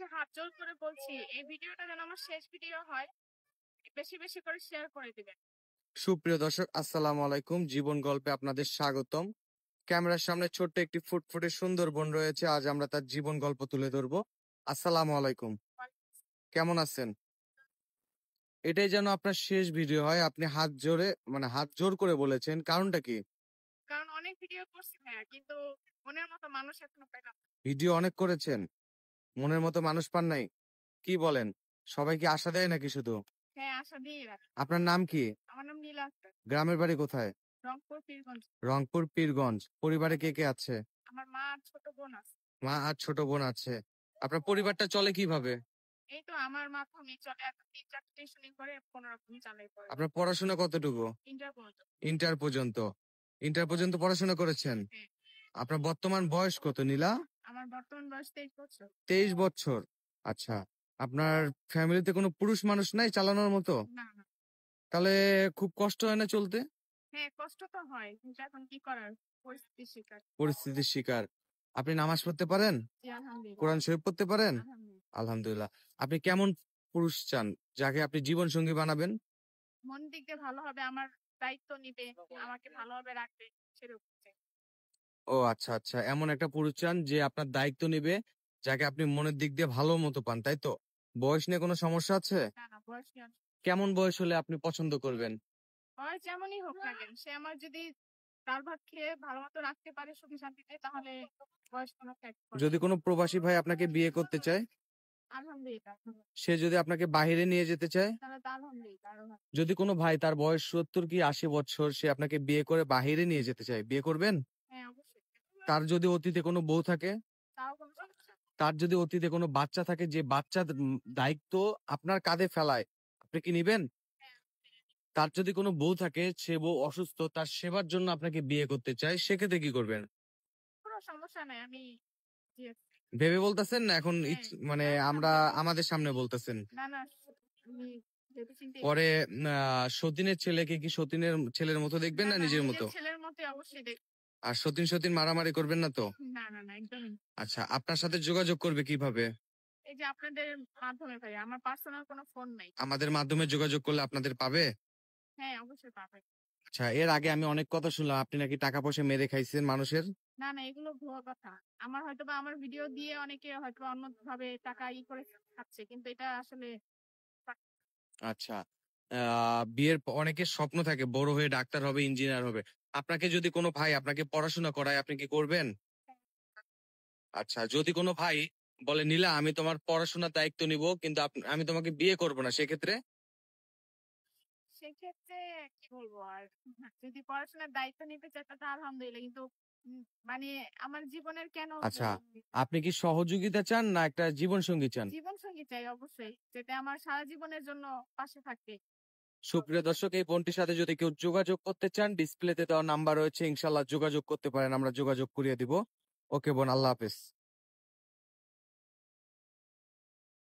কাছে হাত জোর করে বলছি, এই ভিডিওটা যেন আমার শেষ ভিডিও হয়। বেশি বেশি করে শেয়ার করে দিবেন। সুপ্রিয় দর্শক, আসসালামু আলাইকুম। জীবন গল্পে আপনাদের স্বাগতম। ক্যামেরার সামনে ছোট্ট একটি ফুটফুটে সুন্দর বোন রয়েছে। আজ আমরা তার জীবন গল্প তুলে ধরবো। আসসালামু আলাইকুম, কেমন আছেন? এটাই যেন আপনার শেষ ভিডিও হয়। আপনি হাত জোর করে বলেছেন, কারণটা কি? কারণ অনেক ভিডিও করছি ভাইয়া, কিন্তু মনের মতো মানুষ এখনো পেলাম না। ভিডিও অনেক করেছেন, মনের মতো মানুষ পান নাই? কি বলেন? সবাই কি আশা দেয় নাকি শুধু? হ্যাঁ, আশা দিয়ে রাখ। আপনার নাম কি? আমার নাম নীলা আক্তার, গ্রামের বাড়ি কোথায়? রংপুর পীরগঞ্জ। রংপুর পীরগঞ্জ। পরিবারে কে কে আছে? আমার মা আর ছোট বোন আছে। মা আর ছোট বোন আছে। আপনার পরিবারটা চলে কিভাবে? এই তো আমার মাধ্যমে চলে, এখন 3-4 টিউশনি করে কোনো রকম চালাই পড়ে। আপনার পড়াশোনা কতটুকু? ইন্টার পর্যন্ত। ইন্টার পর্যন্ত। ইন্টার পর্যন্ত পড়াশোনা করেছেন? হ্যাঁ। আপনার বর্তমান বয়স কত নীলা? আমার বর্তমান বয়স 23 বছর। 23 বছর। আচ্ছা, আপনার ফ্যামিলিতে কোনো পুরুষ মানুষ নাই চালানোর মতো? না না। তাহলে খুব কষ্ট হয় না চলতে? হ্যাঁ, কষ্ট তো হয়, কিন্তু এখন কি করার, পরিস্থিতির শিকার। পরিস্থিতির শিকার। আপনি নামাজ পড়তে পারেন? জি, আলহামদুলিল্লাহ। কোরআন শরীফ পড়তে পারেন? আলহামদুলিল্লাহ। আলহামদুলিল্লাহ। আপনি কেমন পুরুষ চান যাকে আপনি জীবন সঙ্গী বানাবেন? মন দিক দিয়ে ভালো হবে, আমার দায়িত্ব নিবে, আমাকে ভালোভাবে রাখবে, সেরকম চাই। ও আচ্ছা আচ্ছা, এমন একটা পুরুষ চান যে আপনার দায়িত্ব নিবে, যাকে আপনি মনের দিক দিয়ে ভালো মতো পান, তাই তো? বয়স নিয়ে কোনো সমস্যা আছে? না না, বয়স নিয়ে কেমন বয়স হলে আপনি পছন্দ করবেন? বয়স যেমনই হোক না কেন, সে আমার যদি ডাল ভাত খেয়ে ভালো মতো রাখতে পারে সুখে শান্তিতে, তাহলে বয়স কোনো ফ্যাক্ট করে না। যদি কোনো প্রবাসী ভাই আপনাকে বিয়ে করতে চায়, আলহামদুলিল্লাহ। সে যদি আপনাকে বাহিরে নিয়ে যেতে চায়, তাহলে তো আলহামদুলিল্লাহ আরো ভালো। যদি কোনো ভাই তার বয়স 70 কি 80 বছর, সে আপনাকে বিয়ে করে বাহিরে নিয়ে যেতে চায়, বিয়ে করবেন? হ্যাঁ, অবশ্যই। তার যদি অতীতে কোনো বউ থাকে, তাও কোনো সমস্যা নেই। তার যদি অতীতে কোনো বাচ্চা থাকে, যে বাচ্চার দায়িত্ব আপনার কাঁধে ফেলায়, আপনি কি নিবেন? হ্যাঁ, তার যদি কোনো বউ থাকে, সে বউ অসুস্থ, তার সেবার জন্য আপনাকে বিয়ে করতে চায়, সেক্ষেত্রে কি করবেন? কোনো সমস্যা নাই, আমি জি আছি। ভেবে বলতেছেন না এখন? হ্যাঁ, মানে না, না, আমরা ভেবে- আমাদের সামনে বলতেছেন। না না, আমি ভেবে চিন্তে পরে সতীনের ছেলেকে কি সতীনের ছেলের মতো দেখবেন না নিজের মতো? ছেলের মতো অবশ্যই দেখ। আর সতীন সতীন মারামারি করবেন না তো? না না না, একদমই না। আচ্ছা, আপনার সাথে যোগাযোগ করবে কিভাবে? এই যে আপনাদের মাধ্যমে ভাই, আমার পার্সোনাল কোনো ফোন নাই। আমাদের মাধ্যমে যোগাযোগ করলে আপনাদের পাবে? হ্যাঁ, অবশ্যই পাবে। আচ্ছা, এর আগে আমি অনেক কথা শুনলাম আপনি নাকি টাকা পয়সা মেরে খাইছেন মানুষের। না না, এগুলো ভুয়া কথা। আমার হয়তোবা আমার ভিডিও দিয়ে অনেকে হয়তো অন্য ভাবে টাকা করে খাচ্ছে, কিন্তু এটা আসলে আচ্ছা, বিয়ের অনেকের স্বপ্ন থাকে বড় হয়ে ডাক্তার হবে, ইঞ্জিনিয়ার হবে। আপনাকে যদি কোনো ভাই আপনাকে পড়াশোনা করায়, আপনি কি করবেন? আচ্ছা, যদি কোনো ভাই বলে নীলা আমি তোমার পড়াশোনার দায়িত্ব নিব, কিন্তু আমি তোমাকে বিয়ে করব না, সেক্ষেত্রে? সেক্ষেত্রে কি বলবো আর, যদি পড়াশোনার দায়িত্ব নিতে চায় তাহলে আলহামদুলিল্লাহ, কিন্তু মানে আমার জীবনের কেন আচ্ছা, আপনি কি সহযোগিতা চান না একটা জীবন সঙ্গী চান? জীবন সঙ্গী চাই অবশ্যই, যেটা আমার সারা জীবনের জন্য পাশে থাকবে। সুপ্রিয় দর্শক, এই বোনটির সাথে যদি কেউ যোগাযোগ করতে চান, ডিসপ্লেতে দেওয়া নাম্বার রয়েছে, ইনশাল্লাহ যোগাযোগ করতে পারেন, আমরা যোগাযোগ করিয়ে দিব। ওকে বোন, আল্লাহ হাফেজ।